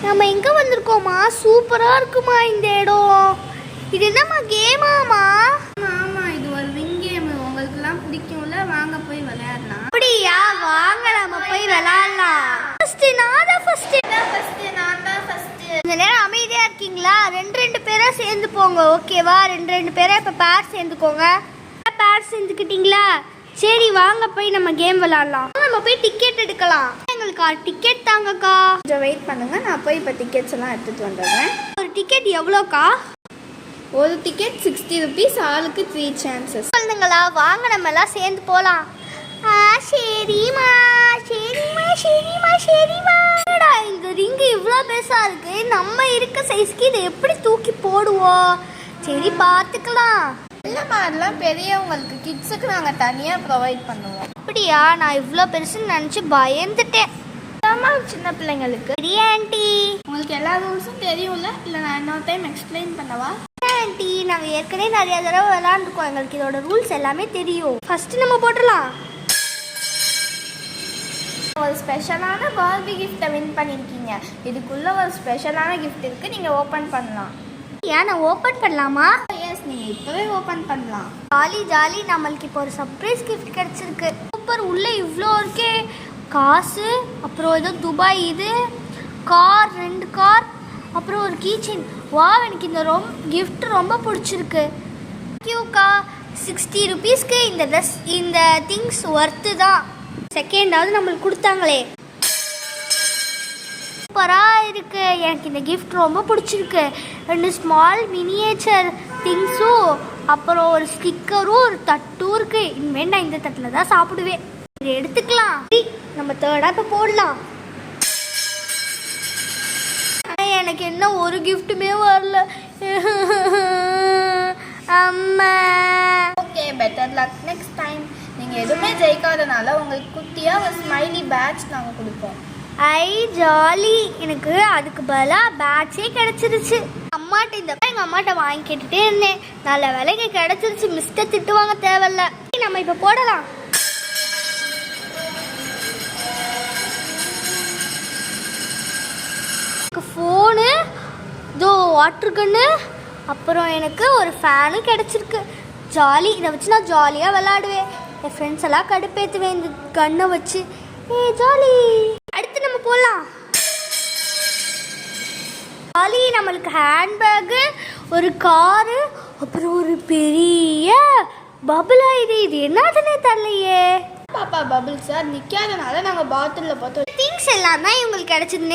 நம்ம எங்கே வந்திருக்கோமா? சூப்பராக இருக்குமா இந்த இடம். இது என்னம்மா கேமாமா? ஆமாம், இது ஒரு வின் கேம். உங்களுக்குலாம் பிடிக்கும்ல, வாங்க போய் விளையாடலாம். அப்படியா? வாங்க நம்ம போய் விளையாடலாம். நான் தான் ஃபர்ஸ்ட். இந்த நேரம் அமைதியாக இருக்கீங்களா? ரெண்டு பேராக சேர்ந்து போங்க, ஓகேவா? ரெண்டு பேராக இப்போ பேர் சேர்ந்துக்கோங்க. பேர் சேர்ந்துக்கிட்டீங்களா? சரி வாங்க போய் நம்ம கேம் விளையாடலாம். நம்ம போய் டிக்கெட் எடுக்கலாம். எங்களுக்கு டிக்கெட் தாங்கக்கா. கொஞ்சம் வெயிட் பண்ணுங்க, நான் போய் இப்போ டிக்கெட்ஸ் எல்லாம் எடுத்துகிட்டு வந்துடுறேன். ஒரு டிக்கெட் எவ்வளோக்கா? ஒரு டிக்கெட் 60 rupees, ஆளுக்கு 3 chances. குழந்தைங்களா, வாங்க நம்ம எல்லாம் சேர்ந்து போகலாம். சரிம்மா சரிம்மா சரிம்மா சரிம்மா. இந்த ரிங்கு இவ்வளோ பெருசாக இருக்கு. நம்ம இருக்க சைஸ்க்கு இதை எப்படி தூக்கி போடுவோம்? சரி பார்த்துக்கலாம். இல்லைம்மா, அதெல்லாம் பெரியவங்களுக்கு, கிட்ஸுக்கு நாங்கள் தனியாக ப்ரொவைட் பண்ணுவோம். அப்படியா? நான் இவ்வளோ பெருசுன்னு நினச்சி பயந்துட்டேன். சின்ன பிள்ளைங்களுக்கு. சரி ஆண்டி, உங்களுக்கு எல்லா ரூல்ஸும் தெரியும்ல? இல்லை நான் இன்னொரு டைம் எக்ஸ்பிளைன் பண்ணவா? ஆண்டி, நாங்கள் ஏற்கனவே நிறைய தடவை விளாண்டுருக்கோம், எங்களுக்கு இதோட ரூல்ஸ் எல்லாமே தெரியும். ஃபர்ஸ்ட் நம்ம போட்டுடலாம். ஒரு ஸ்பெஷலான பார்பி கிஃப்ட்டை வின் பண்ணியிருக்கீங்க. இதுக்குள்ளே ஒரு ஸ்பெஷலான கிஃப்ட் இருக்குது, நீங்கள் ஓப்பன் பண்ணலாம். ஏன் நான் ஓப்பன் பண்ணலாமா? எஸ், நீங்கள் இப்போவே ஓப்பன் பண்ணலாம். Jolly jolly. நம்மளுக்கு இப்போ ஒரு சர்ப்ரைஸ் கிஃப்ட் கிடச்சிருக்கு. சூப்பர். உள்ளே இவ்வளோ இருக்கே. காசு, அப்புறம் ஏதோ துபாய் இது, கார், 2 கார், அப்புறம் ஒரு கீச்செயின். வா, எனக்கு இந்த கிஃப்ட் ரொம்ப பிடிச்சிருக்கு. தேங்க்யூக்கா. 60 rupeesக்கு இந்த ட்ரெஸ், இந்த திங்ஸ் ஒர்த்து தான். செகண்டாவது நம்மளுக்கு கொடுத்தாங்களே. சூப்பராக இருக்கு. எனக்கு இந்த கிஃப்ட் ரொம்ப பிடிச்சிருக்கு. 2 ஸ்மால் மினியேச்சர் திங்ஸும், அப்புறம் ஒரு ஸ்டிக்கரும், ஒரு தட்டும் இருக்கு. இனிமேல் நான் இந்த தட்டில் தான் சாப்பிடுவேன். இதை எடுத்துக்கலாம். நம்ம தேர்டாக இப்போ போடலாம். எனக்கு என்ன ஒரு கிஃப்ட்டுமே வரல. அம்மா. Okay, better luck next time. நீங்கள் எதுவுமே ஜெயிக்காதனால உங்களுக்கு குட்டியாக ஒரு ஸ்மைலி பேட்ச் நாங்கள் கொடுப்போம். ஐ ஜாலி. எனக்கு அதுக்கு பதிலாக பேட்சே கிடச்சிருச்சு. அம்மாட்ட எங்கள் அம்மாட்ட வாங்கி கேட்டுகிட்டே இருந்தேன். நல்ல விலைக்கு கிடச்சிருச்சு. மிஸ்டர் திட்டுவாங்க தேவையில்ல. நம்ம இப்போ போடலாம். ஃபோனு, இதோ வாட்டர் கன்னு, அப்புறம் எனக்கு ஒரு ஃபேனும் கிடச்சிருக்கு. ஜாலி. இதை வச்சு நான் ஜாலியாக விளாடுவேன். என் ஃப்ரெண்ட்ஸ் எல்லாம் கடுப்பேற்றுவேன் இந்த கன்னை வச்சு. ஜாலி. அடுத்து நம்ம போகலாம். ஜாலி. நம்மளுக்கு ஹேண்ட்பேக்கு, ஒரு காரு, அப்புறம் ஒரு பெரிய பபுளா. இது என்னதுன்னே தரலையே. பாப்பா பபிள் சார் நிற்காதனால நாங்கள் பாட்டிலில் பார்த்து திங்ஸ் எல்லாம் தான் இவங்களுக்கு கிடச்சிது.